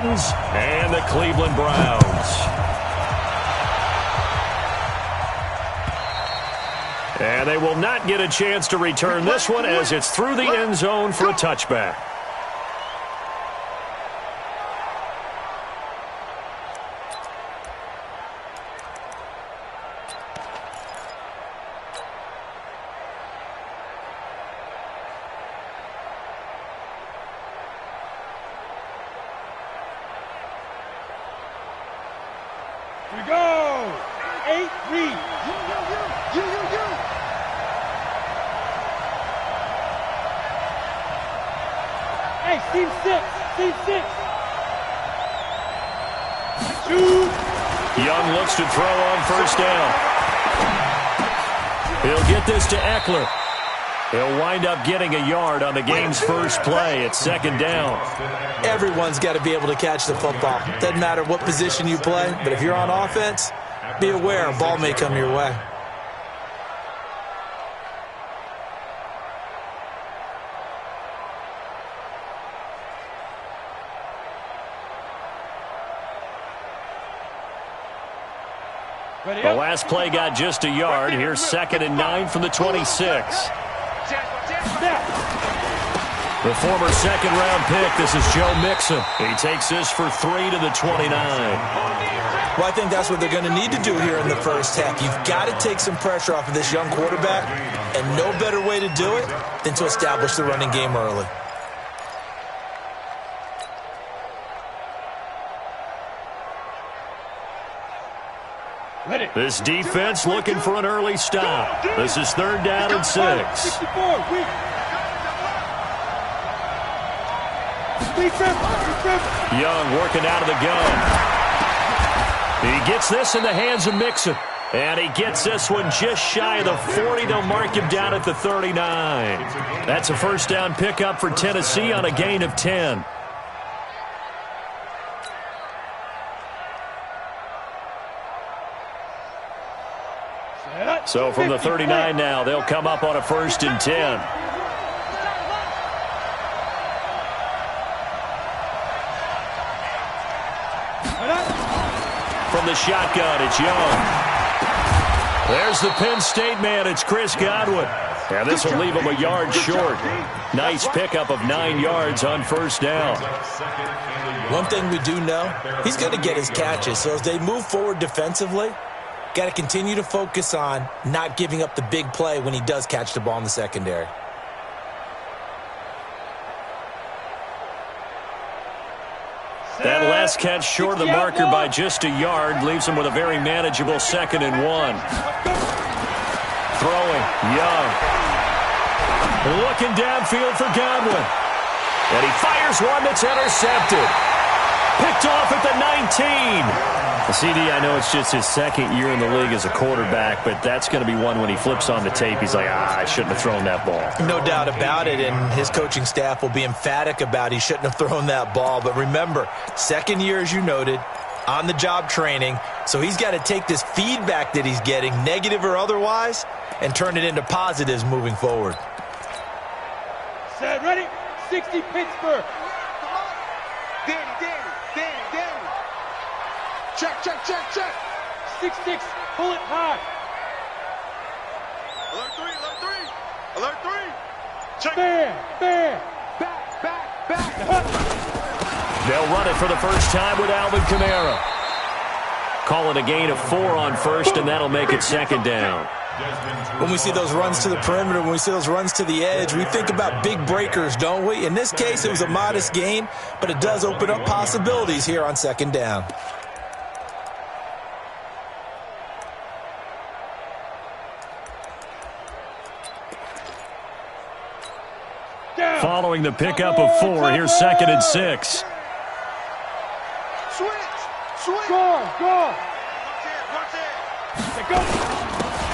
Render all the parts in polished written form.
Titans and the Cleveland Browns. And they will not get a chance to return this one as it's through the end zone for a touchback. We go! 8 read. You. Hey, team 6. Shoot. Young looks to throw on first down. He'll get this to Eckler. He'll wind up getting a yard on the game's first play at second down. Everyone's got to be able to catch the football. Doesn't matter what position you play, but if you're on offense, be aware a ball may come your way. The last play got just a yard. Here's 2nd and 9 from the 26. The former second-round pick, this is Joe Mixon. He takes this for 3 to the 29. Well, I think that's what they're going to need to do here in the first half. You've got to take some pressure off of this young quarterback, and no better way to do it than to establish the running game early. This defense looking for an early stop. This is 3rd down and 6. Young working out of the gun. He gets this in the hands of Mixon. And he gets this one just shy of the 40. They'll mark him down at the 39. That's a first down pickup for Tennessee on a gain of 10. So from the 39 now, they'll come up on a 1st and 10. From the shotgun, it's Young. There's the Penn State man. It's Chris Godwin. And this will leave him a yard short. Nice pickup of 9 yards on first down. One thing we do know, he's going to get his catches. So as they move forward defensively, got to continue to focus on not giving up the big play when he does catch the ball in the secondary. That last catch short of the marker by just a yard leaves him with a very manageable 2nd and 1. Throwing, Young. Looking downfield for Godwin. And he fires one that's intercepted. Picked off at the 19. CD, I know it's just his 2nd year in the league as a quarterback, but that's going to be one when he flips on the tape, he's like, I shouldn't have thrown that ball. No doubt about it, and his coaching staff will be emphatic about he shouldn't have thrown that ball. But remember, 2nd year, as you noted, on-the-job training, so he's got to take this feedback that he's getting, negative or otherwise, and turn it into positives moving forward. Set, ready, 60 Pittsburgh. Danny. Check. 6-6, pull it high. Alert 3. Check. Bam. Back. They'll run it for the first time with Alvin Kamara. Call it a gain of 4 on first, and that'll make it 2nd down. When we see those runs to the perimeter, when we see those runs to the edge, we think about big breakers, don't we? In this case, it was a modest gain, but it does open up possibilities here on 2nd down. Following the pickup of 4, here's 2nd and 6. Switch. Go.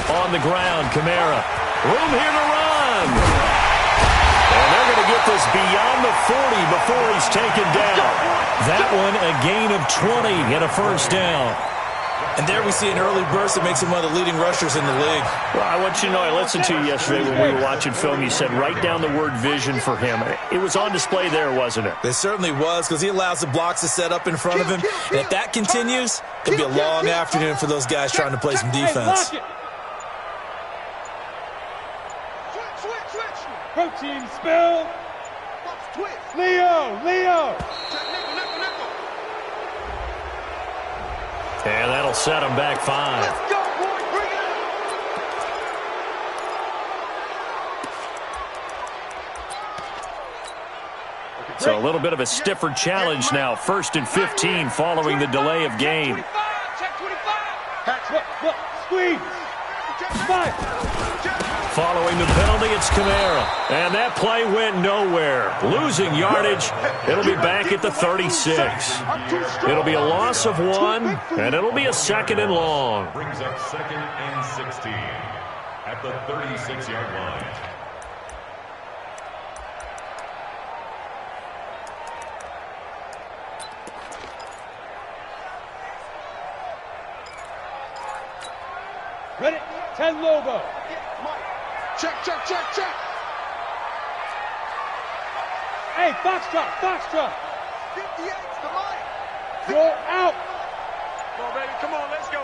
On the ground, Kamara. Room here to run. And they're going to get this beyond the 40 before he's taken down. That one a gain of 20 and a first down. And there we see an early burst that makes him one of the leading rushers in the league. Well, I want you to know, I listened to you yesterday when we were watching film. You said write down the word vision for him. It was on display there, wasn't it? It certainly was, because he allows the blocks to set up in front of him. And if that continues, it'll be a long afternoon for those guys trying to play some defense. Protein spill. Leo. And that'll set him back 5. Let's go, boy. Bring it up. So a little bit of a stiffer challenge now. 1st and 15 following the delay of game. Check 25. Look, squeeze. 5. Following the penalty, it's Kamara. And that play went nowhere. Losing yardage. It'll be back at the 36. It'll be a loss of 1, and it'll be a 2nd and long. Brings up 2nd and 16 at the 36-yard line. Ready? 10 Lobo. Check. Hey, Foxtrot. 58's the line. Roll out. Come on, baby. Come on, let's go.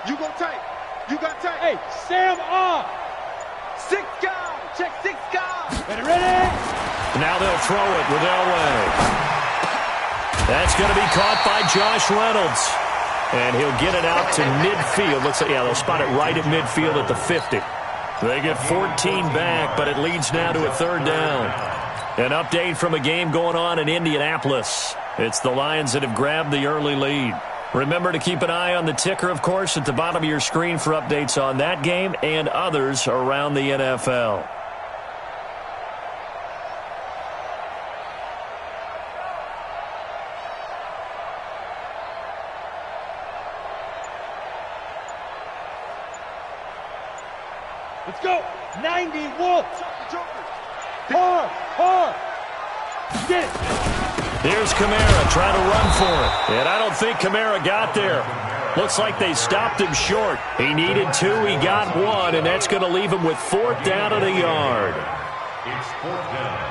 You go tight. You got tight. Hey, Sam off. 6 guys. Check 6 guys. Ready? Now they'll throw it with Elway. That's going to be caught by Josh Reynolds. And he'll get it out to midfield. Looks like, yeah, they'll spot it right at midfield at the 50. They get 14 back, but it leads now to a 3rd down. An update from a game going on in Indianapolis. It's the Lions that have grabbed the early lead. Remember to keep an eye on the ticker, of course, at the bottom of your screen for updates on that game and others around the NFL. Let's go. 90 Wolf. Hard. Get it. Here's Kamara trying to run for it. And I don't think Kamara got there. Looks like they stopped him short. He needed 2. He got 1, and that's going to leave him with 4th down and a yard. It's 4th down.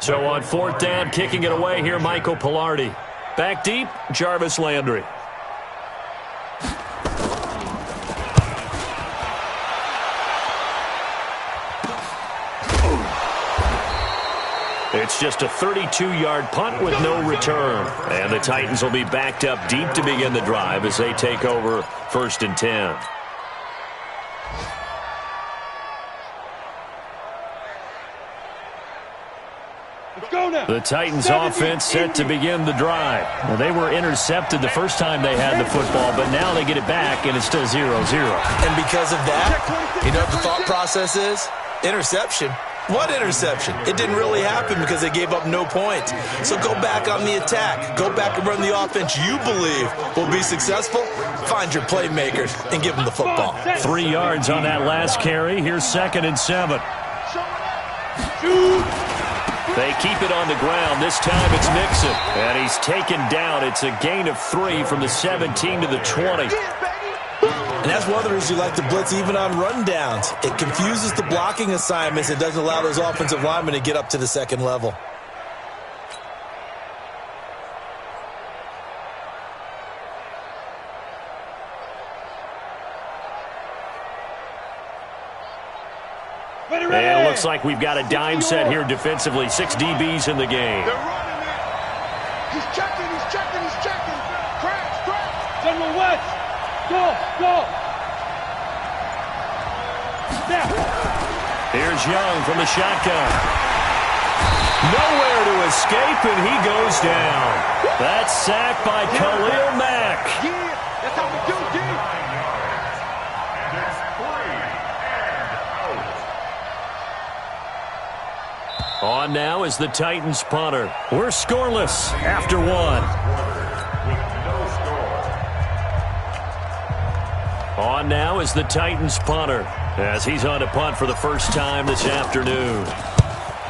So on 4th down, kicking it away here, Michael Pilardi. Back deep, Jarvis Landry. It's just a 32-yard punt with no return. And the Titans will be backed up deep to begin the drive as they take over 1st and 10. The Titans offense set to begin the drive. Well, they were intercepted the first time they had the football, but now they get it back, and it's still 0-0. And because of that, you know what the thought process is? Interception. What interception? It didn't really happen because they gave up no points. So go back on the attack. Go back and run the offense you believe will be successful. Find your playmakers and give them the football. 3 yards on that last carry. Here's 2nd and 7. They keep it on the ground. This time it's Mixon. And he's taken down. It's a gain of 3 from the 17 to the 20. And that's one of the reasons you like to blitz even on rundowns. It confuses the blocking assignments. It doesn't allow those offensive linemen to get up to the 2nd level. And it looks like we've got a dime set here defensively. 6 DBs in the game. They're running it. He's checking. Crash. General West. Go. Now. Here's Young from the shotgun. Nowhere to escape, and he goes down. That's sacked by Khalil Mack. Yeah, that's how we do, D. And it's 3 and out. On now is the Titans punter. We're scoreless after 1. With no score. On now is the Titans punter, as he's on to punt for the first time this afternoon.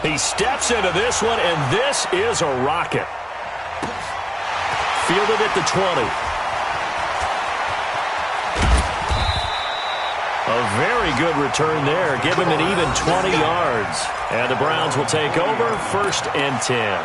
He steps into this one, and this is a rocket. Fielded at the 20. A very good return there. Give him an even 20 yards. And the Browns will take over 1st and 10.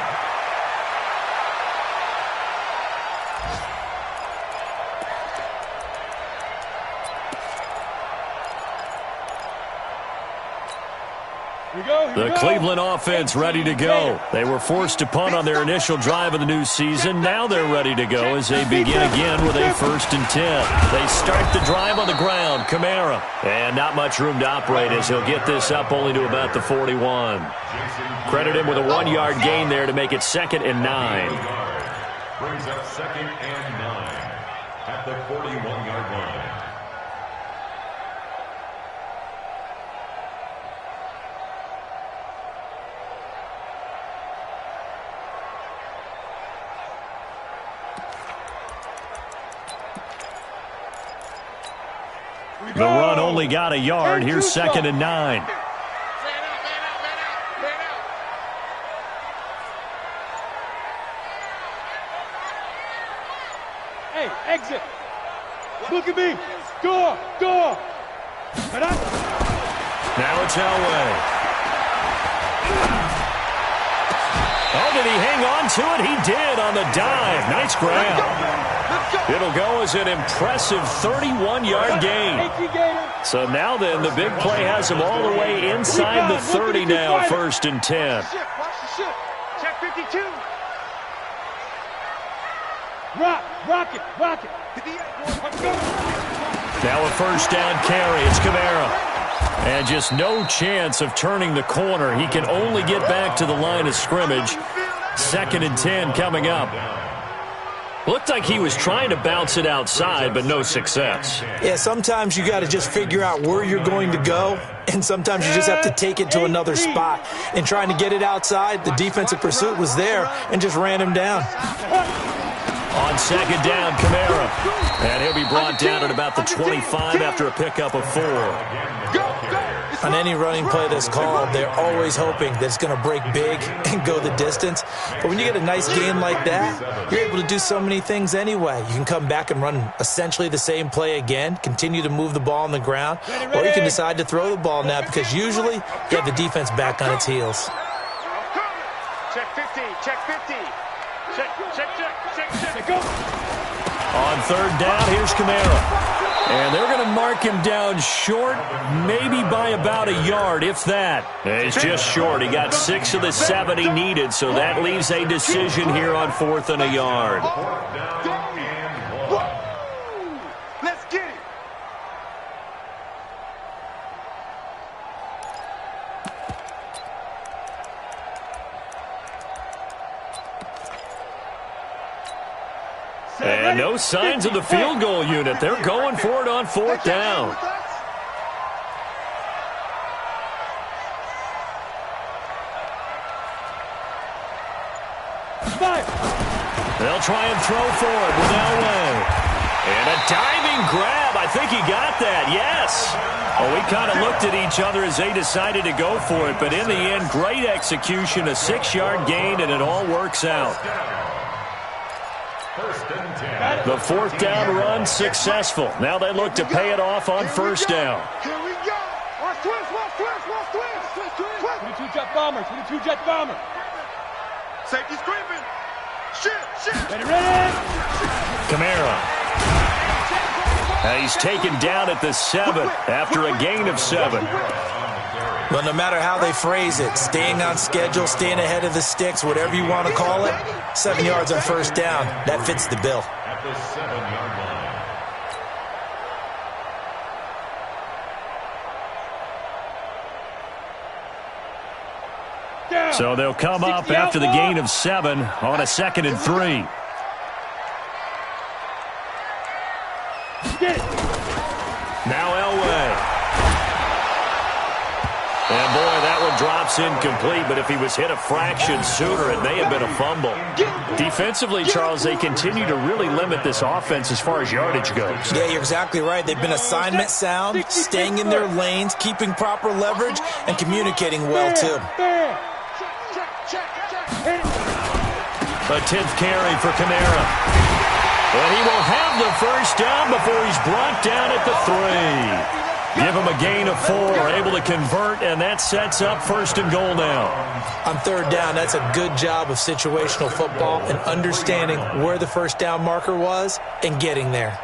The Cleveland offense ready to go. They were forced to punt on their initial drive of the new season. Now they're ready to go as they begin again with a 1st and 10. They start the drive on the ground. Kamara. And not much room to operate as he'll get this up only to about the 41. Credit him with a 1-yard gain there to make it 2nd and 9. Brings up 2nd and 9 at the 41-yard line. The run only got a yard. Here's 2nd and 9. Hey, exit. Look at me. Door. Now it's Elway. Oh, did he hang on to it? He did on the dive. Nice grab. It'll go as an impressive 31-yard gain. So now then, the big play has him all the way inside the 30 now, 1st and 10. Check 52. Rock it. Now a 1st down carry. It's Kamara. And just no chance of turning the corner. He can only get back to the line of scrimmage. 2nd and 10 coming up. Looked like he was trying to bounce it outside, but no success. Yeah, sometimes you got to just figure out where you're going to go, and sometimes you just have to take it to another spot. In trying to get it outside, the defensive pursuit was there and just ran him down. On 2nd down, Kamara. And he'll be brought down at about the 25 after a pickup of 4. On any running play that's called, they're always hoping that it's going to break big and go the distance. But when you get a nice gain like that, you're able to do so many things anyway. You can come back and run essentially the same play again, continue to move the ball on the ground, or you can decide to throw the ball now because usually you have the defense back on its heels. Check 50. Check 50. Check. Go. On 3rd down, here's Kamara. And they're going to mark him down short, maybe by about a yard, if that. It's just short. He got 6 of the 7 he needed, so that leaves a decision here on 4th and a yard. Let's get it. And no signs of the field goal unit. They're going for it on 4th down. They'll try and throw for it with Elway. And a diving grab. I think he got that. Yes. Oh, we kind of looked at each other as they decided to go for it. But in the end, great execution, a 6-yard gain, and it all works out. The 4th down run successful. Now they look to pay it off on 1st down. Here we go. Watch twist. 22-jet bomber. Safety screaming. Shit. Ready. Kamara. And he's taken down at the 7 after a gain of 7. Well, no matter how they phrase it, staying on schedule, staying ahead of the sticks, whatever you want to call it, 7 yards on 1st down, that fits the bill. At the 7-yard line. So they'll come up after the gain of 7 on a 2nd and 3. Now Elway. And boy, that one one drops incomplete, but if he was hit a fraction sooner, it may have been a fumble. Defensively, Charles, they continue to really limit this offense as far as yardage goes. Yeah, you're exactly right. They've been assignment sound, staying in their lanes, keeping proper leverage, and communicating well, too. A 10th carry for Kamara. And he will have the first down before he's brought down at the 3. Give him a gain of 4, able to convert, and that sets up 1st and goal now. On 3rd down, that's a good job of situational football and understanding where the first down marker was and getting there.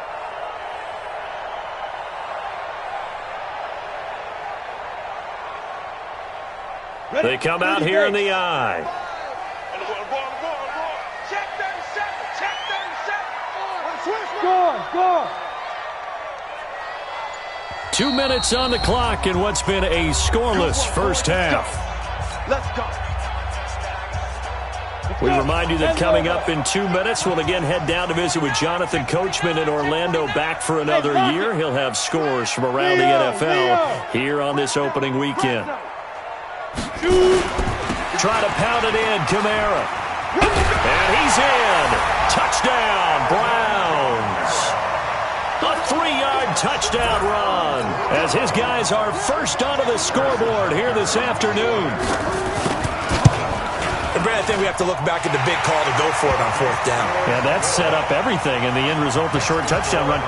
They come out here in the eye. Check 37. Check 37. Go. 2 minutes on the clock in what's been a scoreless first half. Let's go. We remind you that coming up in 2 minutes, we'll again head down to visit with Jonathan Coachman in Orlando, back for another year. He'll have scores from around the NFL here on this opening weekend. Try to pound it in, Kamara. And he's in. Touchdown, Browns. A 3-yard touchdown run as his guys are first onto the scoreboard here this afternoon. And Brad, I think we have to look back at the big call to go for it on 4th down. Yeah, that set up everything, and the end result, the short touchdown run.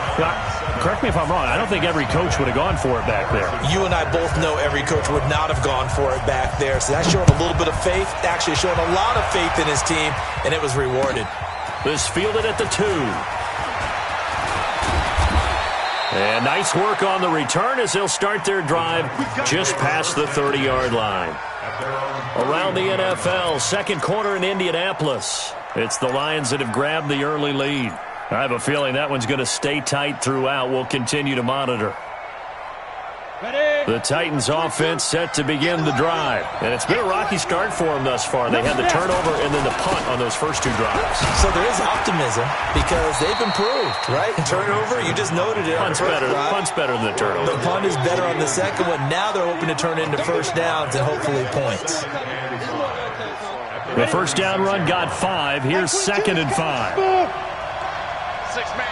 Correct me if I'm wrong, I don't think every coach would have gone for it back there. You and I both know every coach would not have gone for it back there. So that showed a little bit of faith, actually showed a lot of faith in his team, and it was rewarded. This fielded at the 2. And nice work on the return as they'll start their drive just past the 30-yard line. Around the NFL, second quarter in Indianapolis. It's the Lions that have grabbed the early lead. I have a feeling that one's going to stay tight throughout. We'll continue to monitor. The Titans offense set to begin the drive. And it's been a rocky start for them thus far. They had the turnover and then the punt on those first 2 drives. So there is optimism because they've improved, right? Turnover, you just noted it. Punt's better than the turnover. The punt is better on the second one. Now they're hoping to turn into first downs and hopefully points. The first down run got 5. Here's 2nd and 5. 6-man.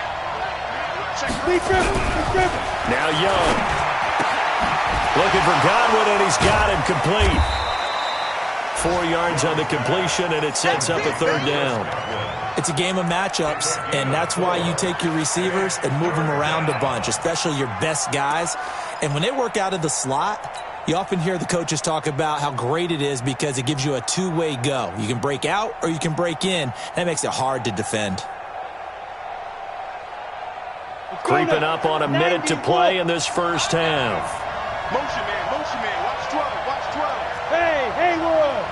Now Young. Looking for Godwin, and he's got him complete. 4 yards on the completion, and it sets up a 3rd down. It's a game of matchups, and that's why you take your receivers and move them around a bunch, especially your best guys. And when they work out of the slot, you often hear the coaches talk about how great it is because it gives you a 2-way go. You can break out or you can break in. That makes it hard to defend. Creeping up on a minute to play in this first half. Motion man. Watch 12. Hey, Haywood.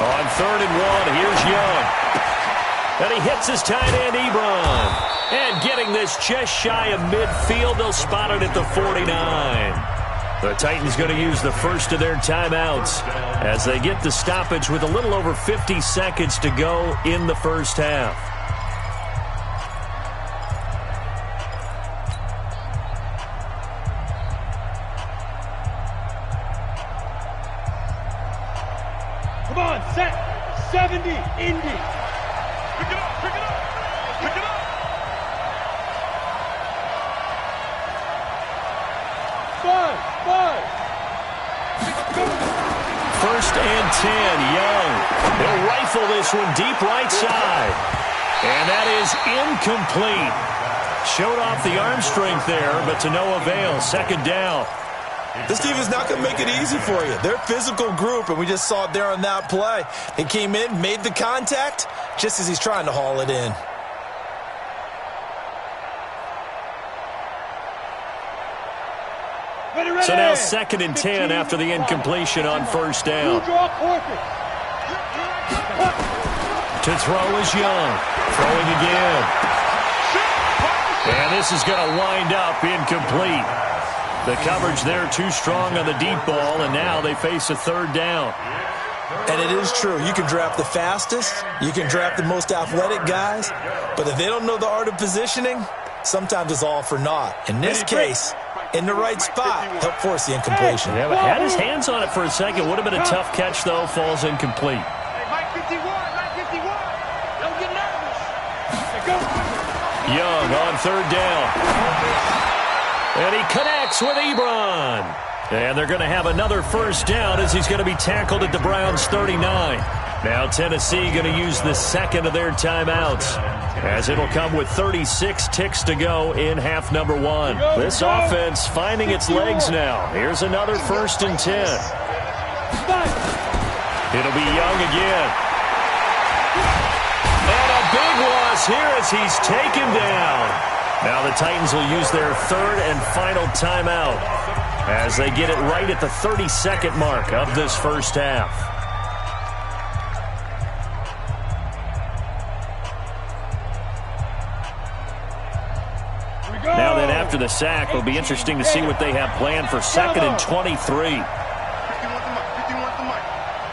On 3rd and 1, here's Young. And he hits his tight end, Ebron. And getting this just shy of midfield, they'll spot it at the 49. The Titans going to use the first of their timeouts as they get the stoppage with a little over 50 seconds to go in the first half. Come on, set. 70, Indy. Pick it up. Five. 1st and 10, Young. They'll rifle this one deep right side. And that is incomplete. Showed off the arm strength there, but to no avail. 2nd down. This team is not going to make it easy for you. They're a physical group, and we just saw it there on that play. He came in, made the contact, just as he's trying to haul it in. Ready. So now 2nd and 10 after the incompletion on 1st down. To throw is Young. Throwing again. And this is going to wind up incomplete. The coverage there too strong on the deep ball, and now they face a 3rd down. And it is true. You can draft the fastest. You can draft the most athletic guys. But if they don't know the art of positioning, sometimes it's all for naught. In this case, In the right spot, help force the incompletion. Yeah, but had his hands on it for a second. Would have been a tough catch, though. Falls incomplete. Hey, Mike 51, Mike 51. Don't get nervous. Hey, go. Young on third down. And he connects with Ebron. And they're going to have another first down as he's going to be tackled at the Browns' 39. Now Tennessee going to use the second of their timeouts, as it'll come with 36 ticks to go in half number one. This offense finding its legs now. Here's another 1st and 10. It'll be Young again. And a big loss here as he's taken down. Now the Titans will use their 3rd and final timeout as they get it right at the 32nd mark of this first half. Now then, after the sack, it'll be interesting to see what they have planned for 2nd and 23. 51 to Mike.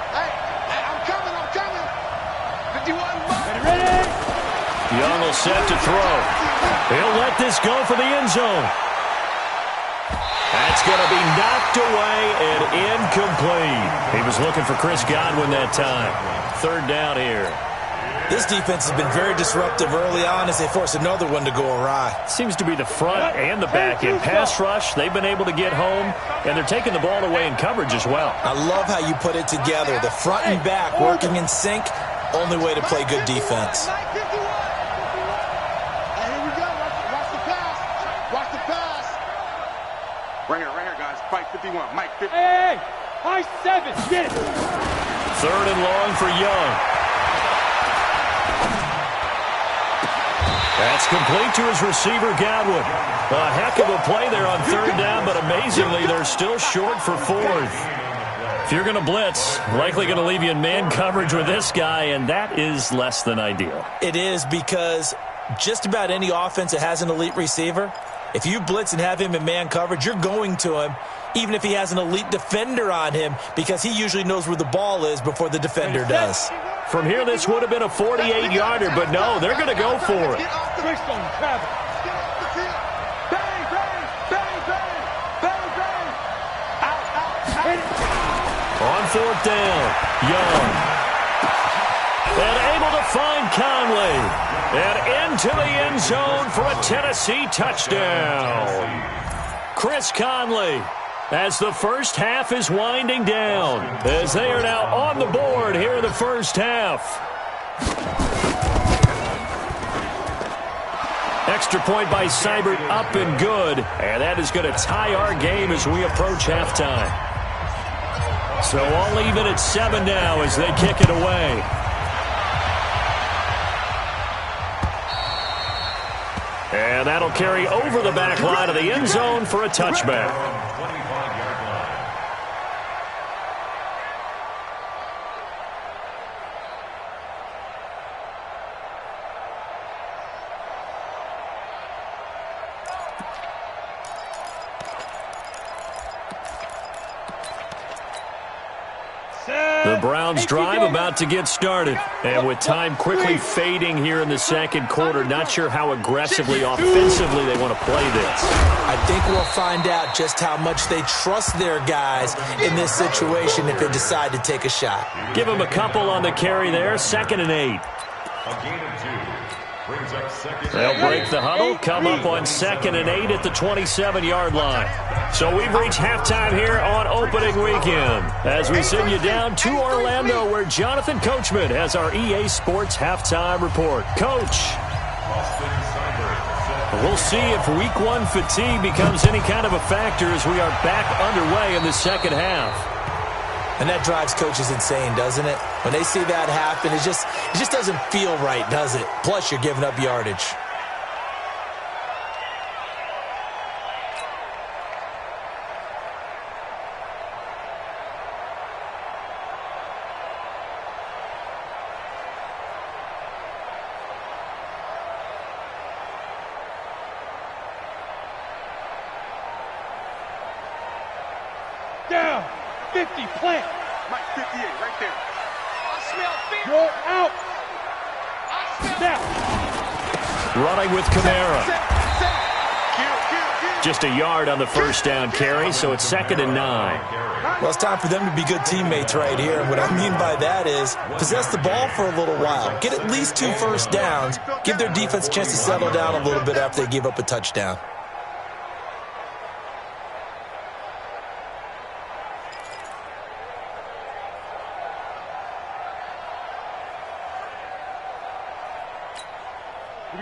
Hey, I'm coming. 51 Mike. Ready? Young will set to throw. He'll let this go for the end zone. That's going to be knocked away and incomplete. He was looking for Chris Godwin that time. 3rd down here. This defense has been very disruptive early on as they force another one to go awry. Seems to be the front and the back end. Pass rush, they've been able to get home, and they're taking the ball away in coverage as well. I love how you put it together. The front and back working in sync, only way to play good defense. Mike 51. Hey, here we go. Watch the pass. Watch the pass. Right here, guys. Mike 51. Mike 51. Hey, high 7. Get it. 3rd and long for Young. That's complete to his receiver, Godwin. A heck of a play there on 3rd down, but amazingly, they're still short for 4th. If you're going to blitz, likely going to leave you in man coverage with this guy, and that is less than ideal. It is, because just about any offense that has an elite receiver, if you blitz and have him in man coverage, you're going to him, even if he has an elite defender on him, because he usually knows where the ball is before the defender does. From here, this would have been a 48-yarder, but no, they're going to go for it. Twist on Travis. Bang, bang, bang, bang, bang, bang. Out. On 4th down, Young. And able to find Conley. And into the end zone for a Tennessee touchdown. Chris Conley, as the first half is winding down, as they are now on the board here in the first half. Extra point by Seibert, up and good. And that is going to tie our game as we approach halftime. So all even at 7 now as they kick it away. And that'll carry over the back line of the end zone for a touchback. The Browns drive about to get started. And with time quickly fading here in the 2nd quarter, not sure how aggressively, offensively they want to play this. I think we'll find out just how much they trust their guys in this situation if they decide to take a shot. Give them a couple on the carry there, 2nd and 8. A gain of 2. Brings up 2nd. They'll break the huddle, come up on 2nd and 8 at the 27-yard line. So we've reached halftime here on opening weekend as we send you down to Orlando where Jonathan Coachman has our EA Sports halftime report. Coach, we'll see if week 1 fatigue becomes any kind of a factor as we are back underway in the second half. And that drives coaches insane, doesn't it? When they see that happen, it just doesn't feel right, does it? Plus, you're giving up yardage. Down. 50, plant. Mike 58, right there. I smell fear. You're out. Now. Running with Kamara. Kill. just a yard on the first down carry, so it's 2nd and 9. Well, it's time for them to be good teammates right here. And what I mean by that is possess the ball for a little while. Get at least 2 first downs. Give their defense a chance to settle down a little bit after they give up a touchdown.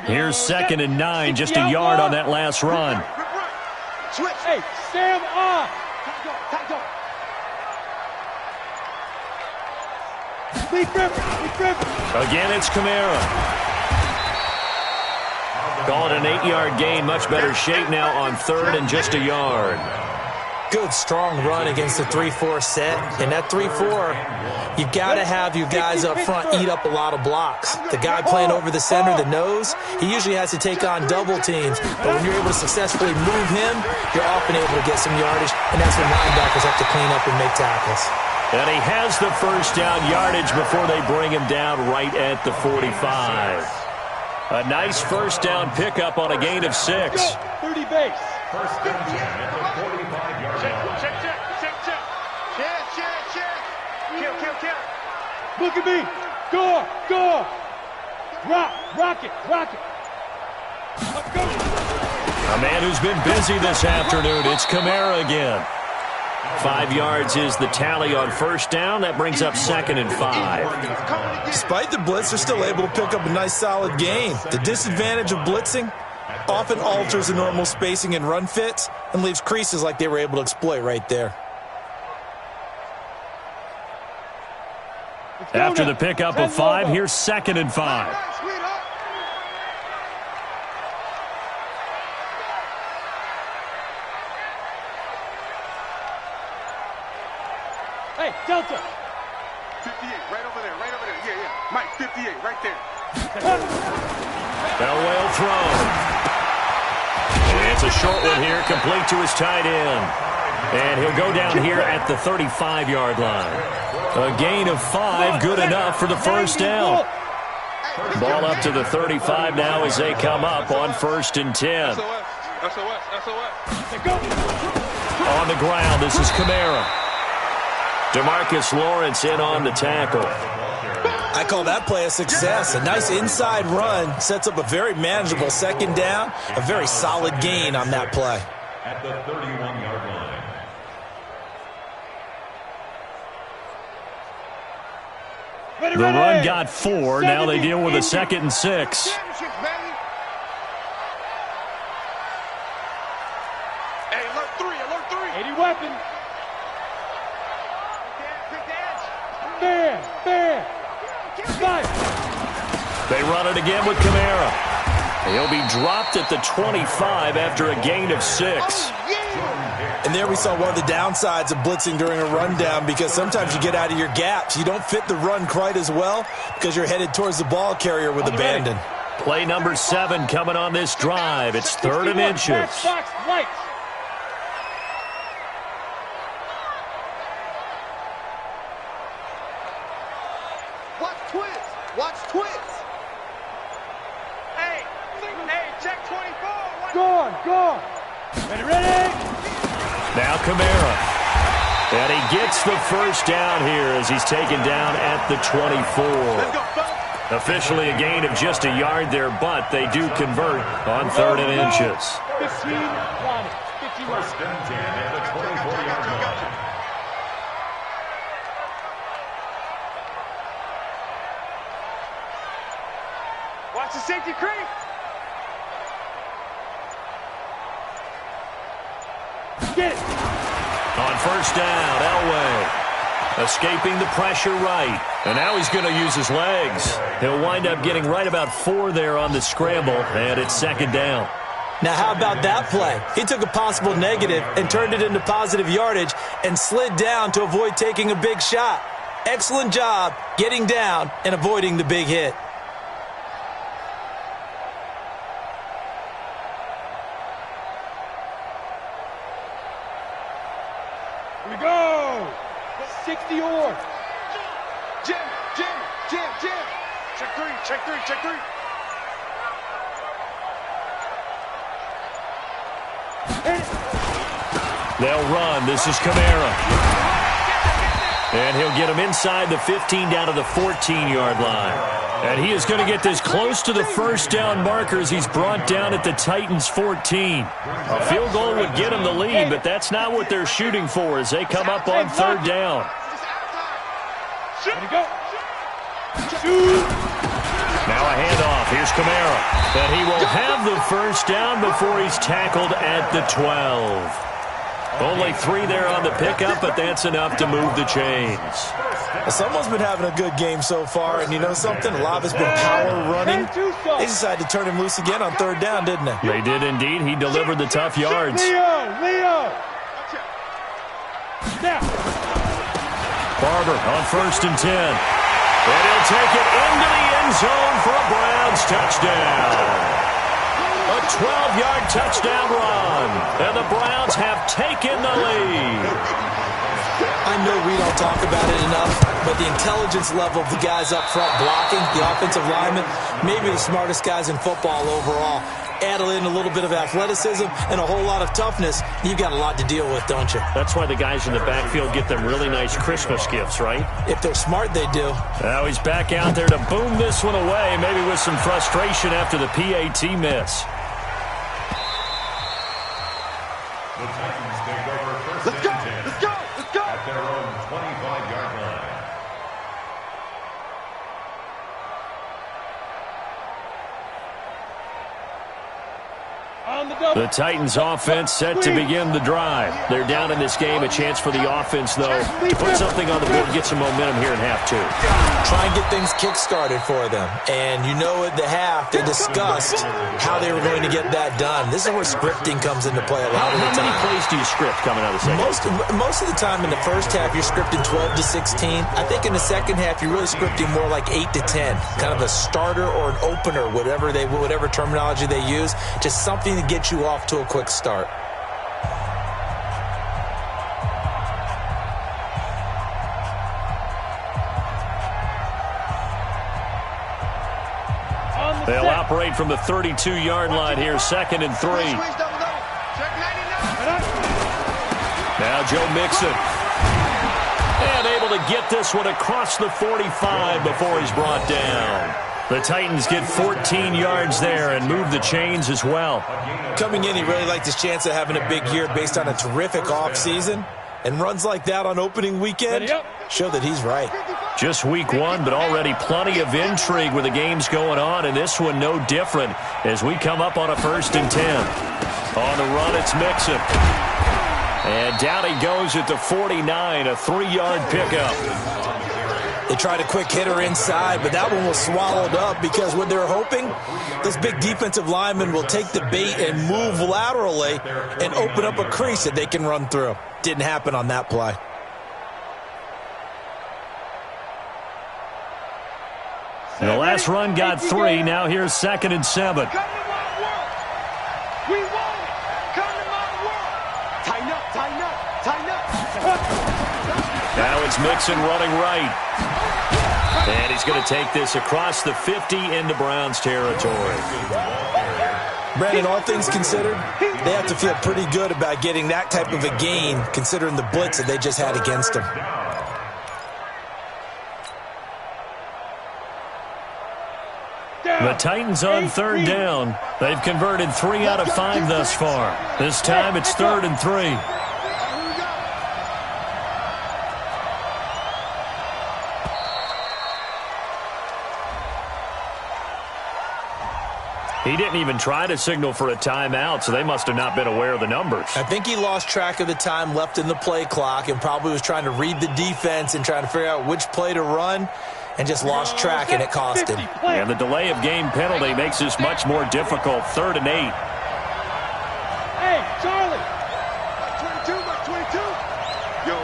Here's 2nd and 9, just a yard on that last run. Switch. Hey, Sam off. Again, it's Kamara. Call it an 8-yard gain. Much better shape now on 3rd and just a yard. Good, strong run against the 3-4 set. And that 3-4, you've got to have your guys up front eat up a lot of blocks. The guy playing over the center, the nose, he usually has to take on double teams. But when you're able to successfully move him, you're often able to get some yardage, and that's when linebackers have to clean up and make tackles. And he has the first down yardage before they bring him down right at the 45. A nice first down pickup on a gain of 6. 30 base. First down at the 45-yard line. Check. Kill. Look at me. Go. Rock it. Let's go. A man who's been busy this afternoon. It's Kamara again. 5 yards is the tally on first down. That brings up 2nd and 5. Despite the blitz, they're still able to pick up a nice, solid gain. The disadvantage of blitzing often alters the normal spacing and run fits and leaves creases like they were able to exploit right there. After the pickup of 5, here's 2nd and 5. Hey, Delta. 58, right over there. Yeah. Mike, 58, right there. Bell well thrown. And it's a short one here, complete to his tight end. And he'll go down here at the 35-yard line. A gain of 5, good enough for the first down. Ball up to the 35 now as they come up on 1st and 10. SOS. On the ground, this is Kamara. DeMarcus Lawrence in on the tackle. I call that play a success. A nice inside run sets up a very manageable 2nd down. A very solid gain on that play. At the 31-yard line. The run got 4. Now they deal with a 2nd and 6. Hey, alert 3. 80 weapon. Fair. They run it again with Kamara. He'll be dropped at the 25 after a gain of 6. And there we saw one of the downsides of blitzing during a rundown, because sometimes you get out of your gaps. You don't fit the run quite as well because you're headed towards the ball carrier with abandon. Play number 7 coming on this drive. It's 3rd and inches. Watch twins. Hey, check 24. Go. Ready. Now Kamara. And he gets the first down here as he's taken down at the 24. Officially a gain of just a yard there, but they do convert on 3rd and inches. 15, 51. First and 10 at the 24-yard line. Watch the safety creep. Get it. On first down, Elway escaping the pressure right. And now he's going to use his legs. He'll wind up getting right about 4 there on the scramble, and it's 2nd down. Now, how about that play? He took a possible negative and turned it into positive yardage and slid down to avoid taking a big shot. Excellent job getting down and avoiding the big hit. Here we go. 60 or. Jim. Check three. They'll run. This is Kamara. And he'll get him inside the 15 down to the 14-yard line. And he is going to get this close to the first down marker as he's brought down at the Titans' 14. A field goal would get him the lead, but that's not what they're shooting for as they come up on third down. Now a handoff. Here's Kamara. And he will have the first down before he's tackled at the 12. Only 3 there on the pickup, but that's enough to move the chains. Someone's been having a good game so far, and you know something? A lot of it's been power running. They decided to turn him loose again on third down, didn't they? They did indeed. He delivered the tough yards. Leo! Now. Barber on 1st and 10. And he'll take it into the end zone for a Browns touchdown. A 12-yard touchdown run. And the Browns have taken the lead. I know we don't talk about it enough, but the intelligence level of the guys up front blocking, the offensive linemen, maybe the smartest guys in football overall. Add in a little bit of athleticism and a whole lot of toughness, you've got a lot to deal with, don't you? That's why the guys in the backfield get them really nice Christmas gifts, right? If they're smart, they do. Now he's back out there to boom this one away, maybe with some frustration after the PAT miss. The Titans take over first and 10. Let's go! At their own 25-yard line. The Titans offense set to begin the drive. They're down in this game. A chance for the offense, though, to put something on the board, get some momentum here in half 2. Try and get things kick-started for them. And you know at the half, they discussed how they were going to get that done. This is where scripting comes into play a lot of the time. How many plays do you script coming out of the second? Most of the time in the first half, you're scripting 12 to 16. I think in the second half, you're really scripting more like 8 to 10. Kind of a starter or an opener, whatever terminology they use. Just something to get you off to a quick start. They'll operate from the 32-yard line here, 2nd and 3. Now Joe Mixon. And able to get this one across the 45 before he's brought down. The Titans get 14 yards there and move the chains as well. Coming in, he really liked his chance of having a big year based on a terrific offseason. And runs like that on opening weekend show that he's right. Just week 1, but already plenty of intrigue with the games going on, and this one no different as we come up on a 1st and 10. On the run, it's Mixon. And down he goes at the 49, a 3-yard pickup. They tried a quick hitter inside, but that one was swallowed up because what they're hoping, this big defensive lineman will take the bait and move laterally and open up a crease that they can run through. Didn't happen on that play. The last run got 3. Now here's 2nd and 7. We want it. Come to my world. Tighten up, tighten up, tighten up. Now it's Mixon running right. And he's going to take this across the 50 into Browns territory. Brandon, all things considered, they have to feel pretty good about getting that type of a gain considering the blitz that they just had against them. The Titans on 3rd down. They've converted 3 out of 5 thus far. This time it's 3rd and 3. He didn't even try to signal for a timeout, so they must have not been aware of the numbers. I think he lost track of the time left in the play clock and probably was trying to read the defense and trying to figure out which play to run and just lost track, and it cost him. And the delay of game penalty makes this much more difficult. 3rd and 8. Hey, Charlie. 22. Yo.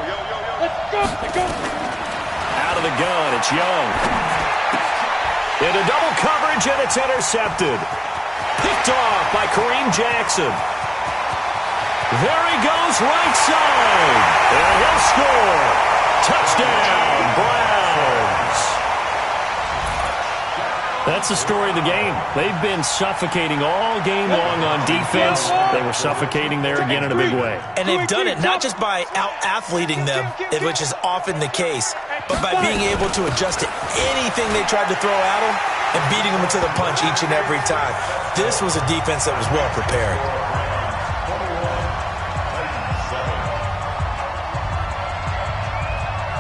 Let's go. Out of the gun, it's Young. Into double coverage, and it's intercepted. Picked off by Kareem Jackson. There he goes, right side. And he'll score. Touchdown, Browns. That's the story of the game. They've been suffocating all game long on defense. They were suffocating there again in a big way. And they've done it not just by out-athleting them, which is often the case, but by being able to adjust to anything they tried to throw at them and beating them to the punch each and every time. This was a defense that was well prepared.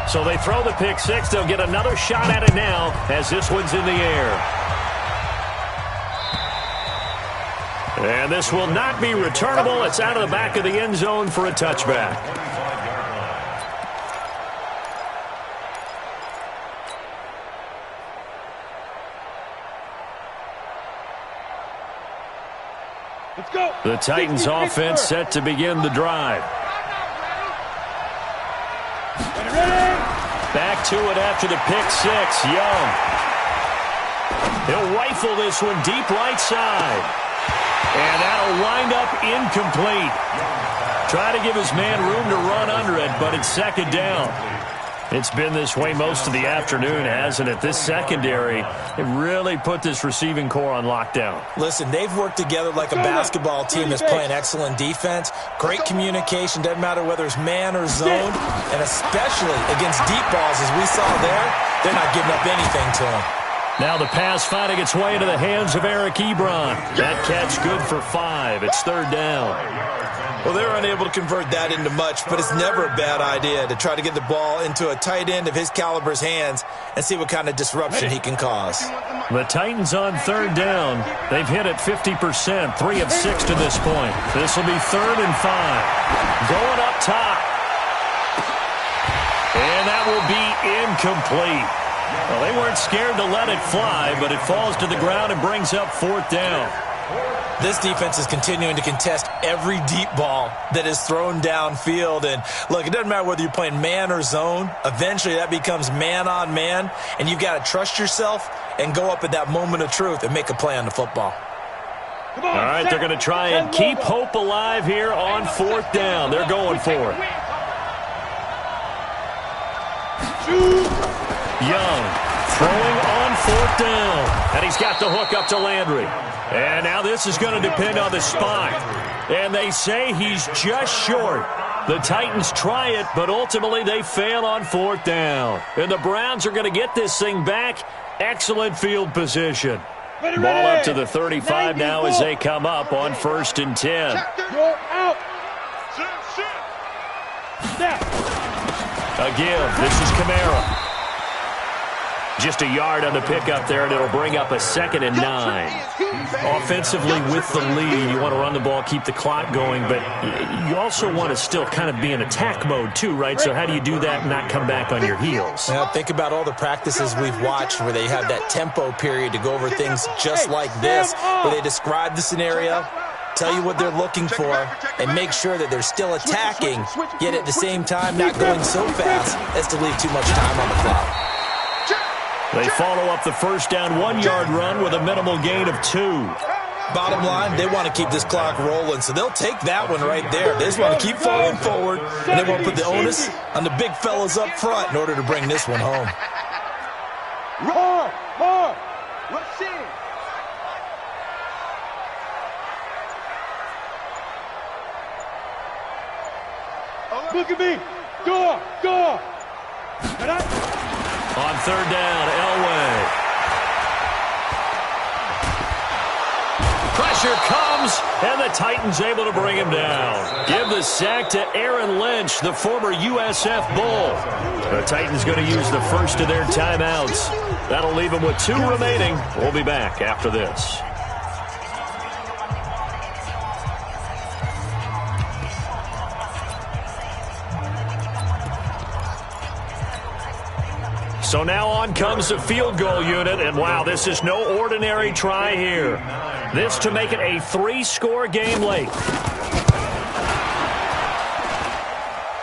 So they throw the pick six. They'll get another shot at it now as this one's in the air. And this will not be returnable. It's out of the back of the end zone for a touchback. Let's go. The Titans offense set to begin the drive. Back to it after the pick six. Young. He'll rifle this one deep right side. And that'll wind up incomplete. Try to give his man room to run under it, but it's second down. It's been this way most of the afternoon, hasn't it? This secondary, it really put this receiving core on lockdown. Listen, they've worked together like a basketball team that's playing excellent defense. Great communication, doesn't matter whether it's man or zone, and especially against deep balls, as we saw there, they're not giving up anything to them. Now the pass finding its way into the hands of Eric Ebron. That catch good for 5. It's third down. Well, they're unable to convert that into much, but it's never a bad idea to try to get the ball into a tight end of his caliber's hands and see what kind of disruption he can cause. The Titans on third down. They've hit it 50%, 3 of 6 to this point. This will be 3rd and 5. Going up top. And that will be incomplete. Well, they weren't scared to let it fly, but it falls to the ground and brings up 4th down. This defense is continuing to contest every deep ball that is thrown downfield. And, look, it doesn't matter whether you're playing man or zone. Eventually that becomes man on man, and you've got to trust yourself and go up at that moment of truth and make a play on the football. All right, they're going to try and keep hope alive here on 4th down. They're going for it. Young throwing on 4th down. And he's got the hook up to Landry. And now this is going to depend on the spot. And they say he's just short. The Titans try it, but ultimately they fail on 4th down. And the Browns are going to get this thing back. Excellent field position. Ball up to the 35 now as they come up on 1st and 10. Again, this is Kamara. Just a yard on the pickup there, and it'll bring up a 2nd and 9. Offensively, with the lead, you want to run the ball, keep the clock going, but you also want to still kind of be in attack mode too, right? So how do you do that and not come back on your heels? Now, think about all the practices we've watched where they have that tempo period to go over things just like this, where they describe the scenario, tell you what they're looking for, and make sure that they're still attacking, yet at the same time not going so fast as to leave too much time on the clock. They follow up the 1st down 1-yard run with a minimal gain of 2. Bottom line, they want to keep this clock rolling, so they'll take that one right there. They just want to keep falling forward, and they won't put the onus on the big fellas up front in order to bring this one home. More. Let's see. Look at me. Go. On 3rd down, Elway. Pressure comes, and the Titans able to bring him down. Give the sack to Aaron Lynch, the former USF Bull. The Titans going to use the first of their timeouts. That'll leave them with 2 remaining. We'll be back after this. So now on comes the field goal unit, and wow, this is no ordinary try here. This to make it a 3-score game late.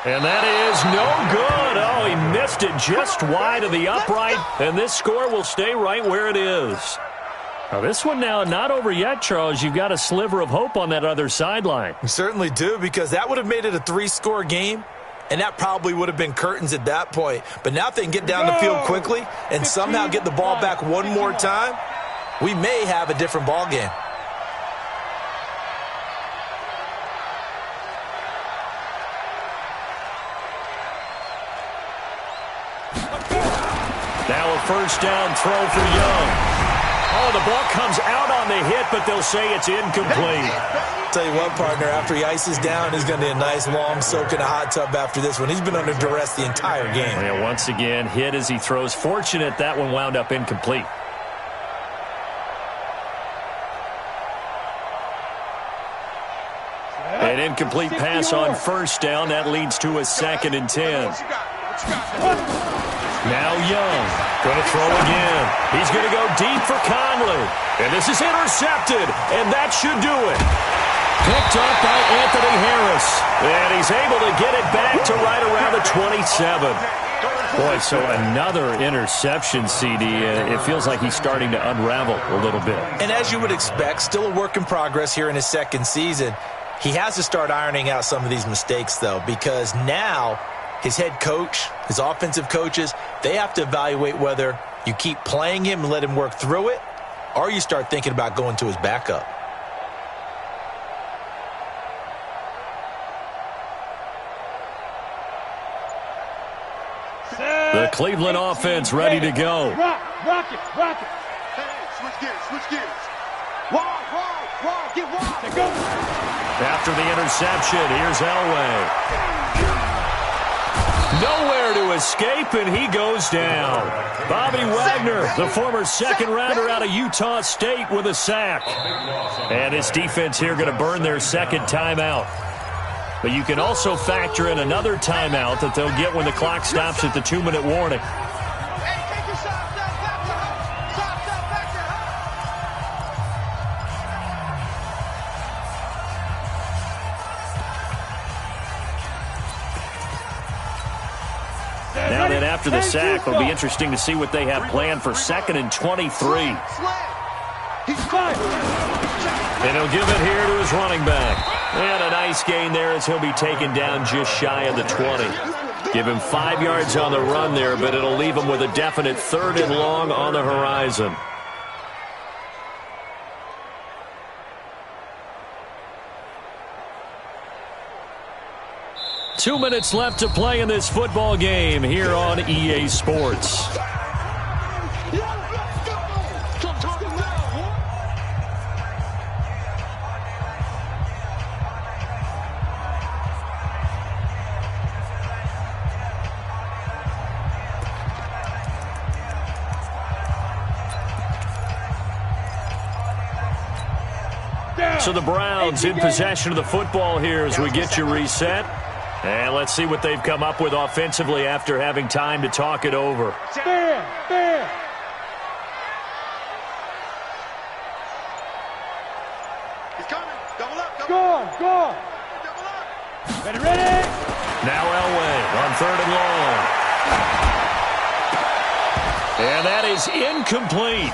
And that is no good. Oh, he missed it just wide of the upright, and this score will stay right where it is. Now, this one now not over yet, Charles. You've got a sliver of hope on that other sideline. You certainly do, because that would have made it a 3-score game. And that probably would have been curtains at that point. But now if they can get down the field quickly and somehow get the ball back one more time, we may have a different ball game. Now a first down throw for Young. Oh, the ball comes out on the hit, but they'll say it's incomplete. Tell you what, partner, after he ices down, he's going to need a nice long soak in a hot tub after this one. He's been under duress the entire game. Yeah, once again, hit as he throws. Fortunate that one wound up incomplete. An incomplete pass on first down. That leads to a 2nd and 10. Now Young, going to throw again. He's going to go deep for Conley. And this is intercepted, and that should do it. Picked up by Anthony Harris. And he's able to get it back to right around the 27. Boy, so another interception, CD. It feels like he's starting to unravel a little bit. And as you would expect, still a work in progress here in his second season. He has to start ironing out some of these mistakes, though, because now his head coach, his offensive coaches, they have to evaluate whether you keep playing him and let him work through it, or you start thinking about going to his backup. The Cleveland offense ready to go. Rock it. Hey, switch gears. Wide, get wide. Go. After the interception, here's Elway. Nowhere to escape, and he goes down. Bobby Wagner, the former second-rounder out of Utah State, with a sack. And his defense here going to burn their second timeout. But you can also factor in another timeout that they'll get when the clock stops at the 2-minute warning. Now that after the sack, it'll be interesting to see what they have planned for 2nd and 23. And he'll give it here to his running back. And a nice gain there as he'll be taken down just shy of the 20. Give him 5 yards on the run there, but it'll leave him with a definite 3rd and long on the horizon. Two minutes left to play in this football game here on EA Sports. So the Browns in possession of the football here as we get you reset. And let's see what they've come up with offensively after having time to talk it over. Fair. He's coming. Double up. Go. Double up. Ready. Now Elway on 3rd and long. And that is incomplete.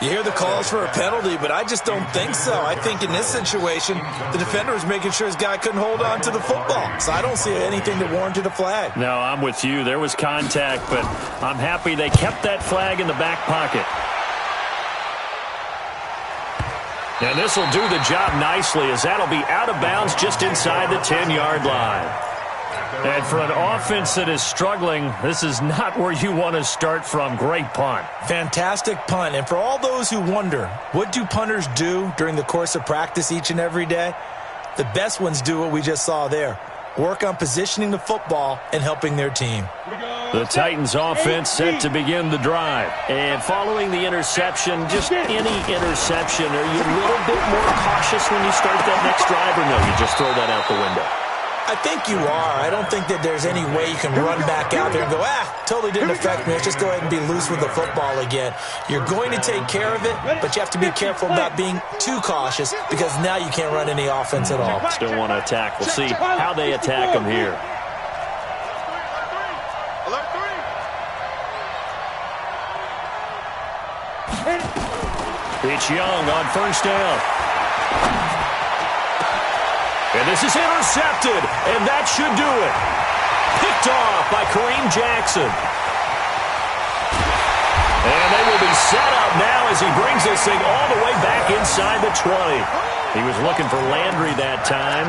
You hear the calls for a penalty, but I just don't think so. I think in this situation, the defender was making sure his guy couldn't hold on to the football. So I don't see anything that warranted a flag. No, I'm with you. There was contact, but I'm happy they kept that flag in the back pocket. And this will do the job nicely as that'll be out of bounds just inside the 10-yard line. And for an offense that is struggling, this is not where you want to start from. Great punt. Fantastic punt. And for all those who wonder, what do punters do during the course of practice each and every day? The best ones do what we just saw there. Work on positioning the football and helping their team. The Titans offense set to begin the drive. And following the interception, just any interception, are you a little bit more cautious when you start that next drive, or no, you just throw that out the window? I think you are. I don't think that there's any way you can run back out there and go, totally didn't affect me. Let's just go ahead and be loose with the football again. You're going to take care of it, but you have to be careful about being too cautious because now you can't run any offense at all. Still want to attack. We'll see how they attack them here. It's Young on first down. And this is intercepted, and that should do it. Picked off by Kareem Jackson. And they will be set up now as he brings this thing all the way back inside the 20. He was looking for Landry that time.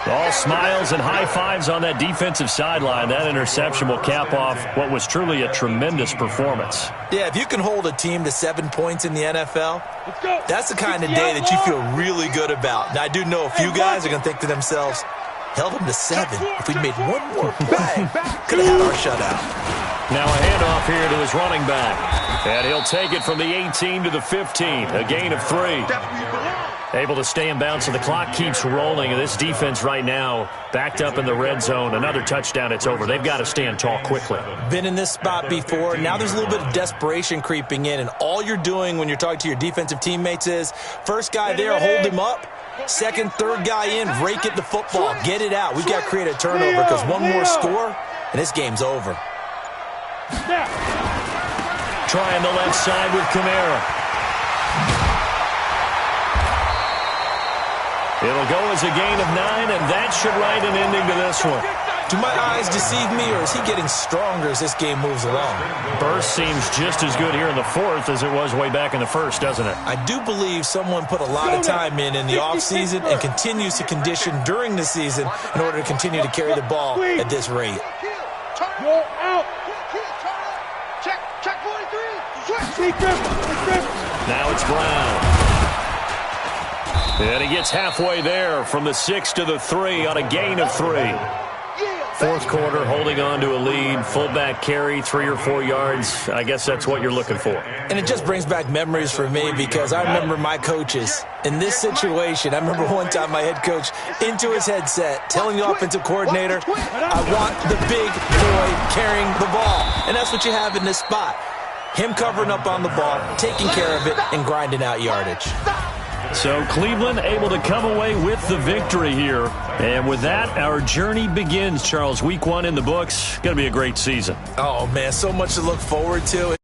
All smiles and high fives on that defensive sideline. That interception will cap off what was truly a tremendous performance. Yeah, if you can hold a team to 7 points in the NFL, that's the kind of day that you feel really good about. Now, I do know a few guys are going to think to themselves, held them to 7. If we'd made one more play, could have had our shutout. Now a handoff here to his running back. And he'll take it from the 18 to the 15. A gain of 3. Able to stay in bounds, so the clock keeps rolling. And this defense right now backed up in the red zone. Another touchdown, it's over. They've got to stand tall quickly. Been in this spot before. Now there's a little bit of desperation creeping in. And all you're doing when you're talking to your defensive teammates is, first guy there, hold him up. Second, third guy in, rake at the football. Get it out. We've got to create a turnover because one more score, and this game's over. Trying the left side with Kamara. It'll go as a gain of 9, and that should write an ending to this one. Do my eyes deceive me, or is he getting stronger as this game moves along? Burst seems just as good here in the 4th as it was way back in the 1st, doesn't it? I do believe someone put a lot of time in the offseason and continues to condition during the season in order to continue to carry the ball at this rate. Go out. Check 43. Now it's Brown. And he gets halfway there from the 6 to the 3 on a gain of 3. 4th quarter, holding on to a lead. Fullback carry, 3 or 4 yards. I guess that's what you're looking for. And it just brings back memories for me because I remember my coaches in this situation. I remember one time my head coach into his headset telling the offensive coordinator, I want the big boy carrying the ball. And that's what you have in this spot. Him covering up on the ball, taking care of it, and grinding out yardage. So Cleveland able to come away with the victory here. And with that, our journey begins, Charles. Week 1 in the books. Going to be a great season. Oh, man, so much to look forward to.